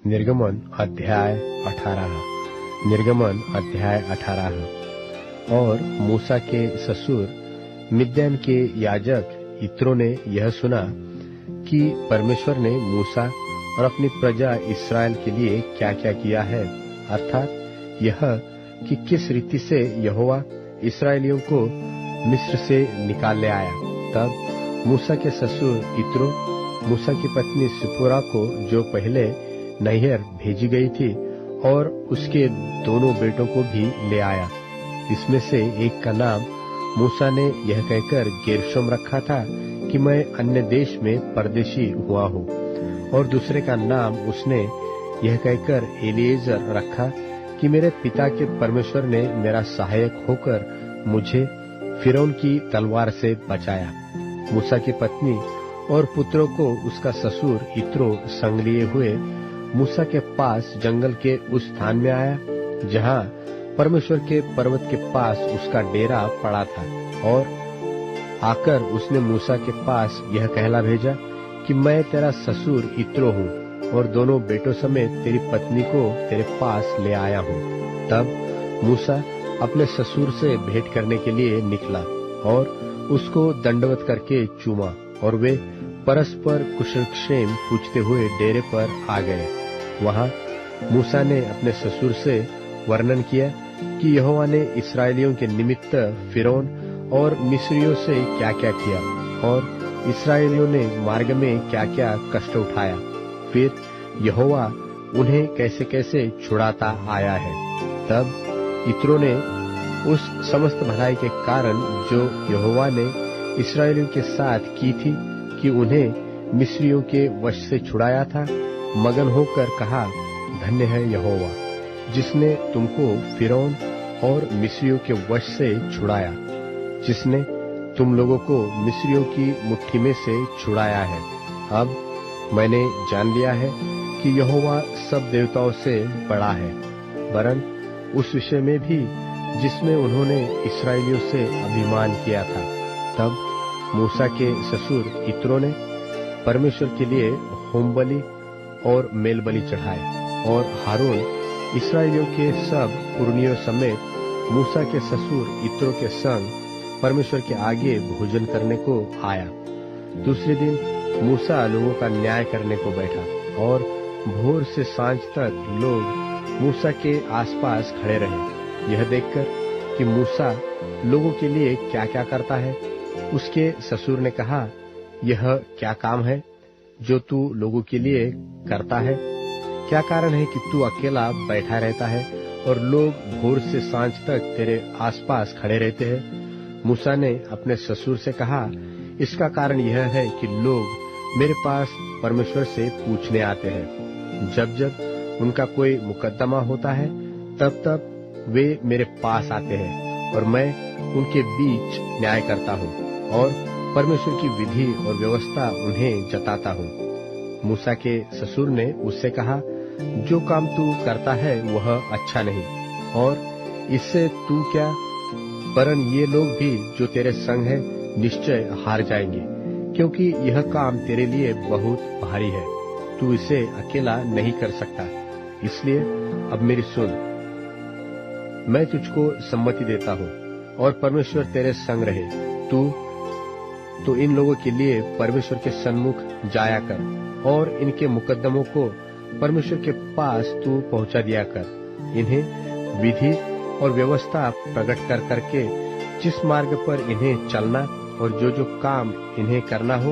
निर्गमन अध्याय 18। और मूसा के ससुर मिद्यान के याजक यित्रो ने यह सुना कि परमेश्वर ने मूसा और अपनी प्रजा इस्राएल के लिए क्या क्या किया है, अर्थात यह कि किस रीति से यहोवा इस्राएलियों को मिस्र से निकाल ले आया। तब मूसा के ससुर यित्रो मूसा की पत्नी सिप्पोरा को, जो पहले नैहर भेजी गई थी, और उसके दोनों बेटों को भी ले आया। इसमें से एक का नाम मूसा ने यह कहकर गेर्शोम रखा था कि मैं अन्य देश में परदेशी हुआ हूँ, और दूसरे का नाम उसने यह कहकर एलीएजर रखा कि मेरे पिता के परमेश्वर ने मेरा सहायक होकर मुझे फिरौन की तलवार से बचाया। मूसा की पत्नी और पुत्रों को उसका ससुर यित्रो संग लिए हुए मूसा के पास जंगल के उस स्थान में आया जहाँ परमेश्वर के पर्वत के पास उसका डेरा पड़ा था, और आकर उसने मूसा के पास यह कहला भेजा कि मैं तेरा ससुर यित्रो हूँ और दोनों बेटों समेत तेरी पत्नी को तेरे पास ले आया हूँ। तब मूसा अपने ससुर से भेंट करने के लिए निकला और उसको दंडवत करके चूमा, और वे परस्पर कुशलक्षेम पूछते हुए डेरे पर आ गए। वहाँ मूसा ने अपने ससुर से वर्णन किया कि यहोवा ने इस्राएलियों के निमित्त फिरौन और मिस्रियों से क्या क्या किया, और इस्राएलियों ने मार्ग में क्या क्या कष्ट उठाया, फिर यहोवा उन्हें कैसे कैसे छुड़ाता आया है। तब यित्रो ने उस समस्त भलाई के कारण जो यहोवा ने इस्राएलियों के साथ की थी कि उन्हें मिस्रियों के वश से छुड़ाया था, मगन होकर कहा, धन्य है यहोवा जिसने तुमको फिरौन और मिस्रियों के वश से छुड़ाया, जिसने तुम लोगों को मिस्रियों की मुट्ठी में से छुड़ाया है। अब मैंने जान लिया है कि यहोवा सब देवताओं से बड़ा है, वरन उस विषय में भी जिसमें उन्होंने इस्राएलियों से अभिमान किया था। तब मूसा के ससुर यित्रो ने परमेश्वर के लिए होमबलि और मेलबलि चढ़ाए, और हारून इस्राएलियों के सब पुरनियों समेत मूसा के ससुर यित्रो के संग परमेश्वर के आगे भोजन करने को आया। दूसरे दिन मूसा लोगों का न्याय करने को बैठा, और भोर से सांझ तक लोग मूसा के आसपास खड़े रहे। यह देखकर कि मूसा लोगों के लिए क्या क्या करता है, उसके ससुर ने कहा, यह क्या काम है जो तू लोगों के लिए करता है? क्या कारण है कि तू अकेला बैठा रहता है और लोग भोर से सांझ तक तेरे आसपास खड़े रहते हैं? मूसा ने अपने ससुर से कहा, इसका कारण यह है कि लोग मेरे पास परमेश्वर से पूछने आते हैं। जब जब उनका कोई मुकदमा होता है तब तब वे मेरे पास आते हैं, और मैं उनके बीच न्याय करता हूँ और परमेश्वर की विधि और व्यवस्था उन्हें जताता हूँ। मूसा के ससुर ने उससे कहा, जो काम तू करता है वह अच्छा नहीं, और इससे तू क्या, वरन ये लोग भी जो तेरे संग हैं निश्चय हार जाएंगे, क्योंकि यह काम तेरे लिए बहुत भारी है। तू इसे अकेला नहीं कर सकता। इसलिए अब मेरी सुन, मैं तुझको सम्मति देता हूँ और परमेश्वर तेरे संग रहे। तू तो इन लोगों के लिए परमेश्वर के सन्मुख जाया कर, और इनके मुकदमों को परमेश्वर के पास तू पहुंचा दिया कर। इन्हें विधि और व्यवस्था प्रकट कर करके जिस मार्ग पर इन्हें चलना और जो जो काम इन्हें करना हो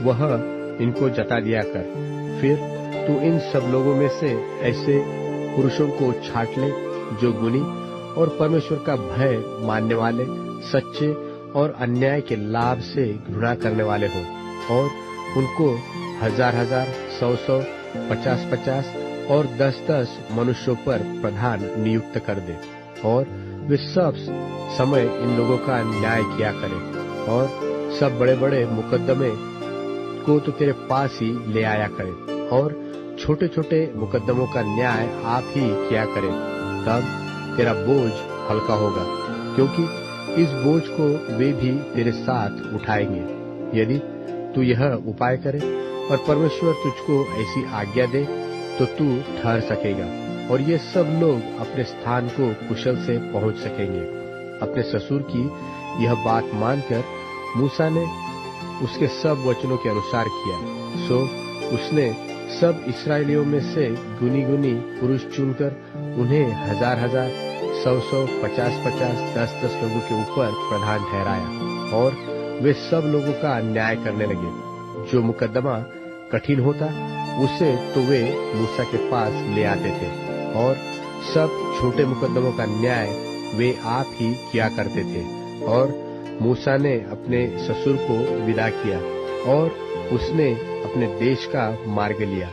वह इनको जता दिया कर। फिर तू इन सब लोगों में से ऐसे पुरुषों को छांट ले जो गुणी और परमेश्वर का भय मानने वाले, सच्चे और अन्याय के लाभ से घृणा करने वाले हो, और उनको 1000-1000, 100-100, 50-50 और 10-10 मनुष्यों पर प्रधान नियुक्त कर दे, और वे सब समय इन लोगों का न्याय किया करें, और सब बड़े बड़े मुकदमे को तो तेरे पास ही ले आया करें, और छोटे छोटे मुकदमों का न्याय आप ही किया करें। तब तेरा बोझ हल्का होगा, क्योंकि इस बोझ को वे भी तेरे साथ उठाएंगे। यदि तू यह उपाय करे और परमेश्वर तुझको ऐसी आज्ञा दे तो तू ठहर सकेगा और ये सब लोग अपने स्थान को कुशल से पहुंच सकेंगे। अपने ससुर की यह बात मानकर मूसा ने उसके सब वचनों के अनुसार किया। सो उसने सब इस्राएलियों में से गुनी पुरुष चुनकर उन्हें 1000, 100, 50, 10 लोगों के ऊपर प्रधान ठहराया और वे सब लोगों का न्याय करने लगे। जो मुकदमा कठिन होता उसे तो वे मूसा के पास ले आते थे और सब छोटे मुकदमों का न्याय वे आप ही किया करते थे। और मूसा ने अपने ससुर को विदा किया और उसने अपने देश का मार्ग लिया।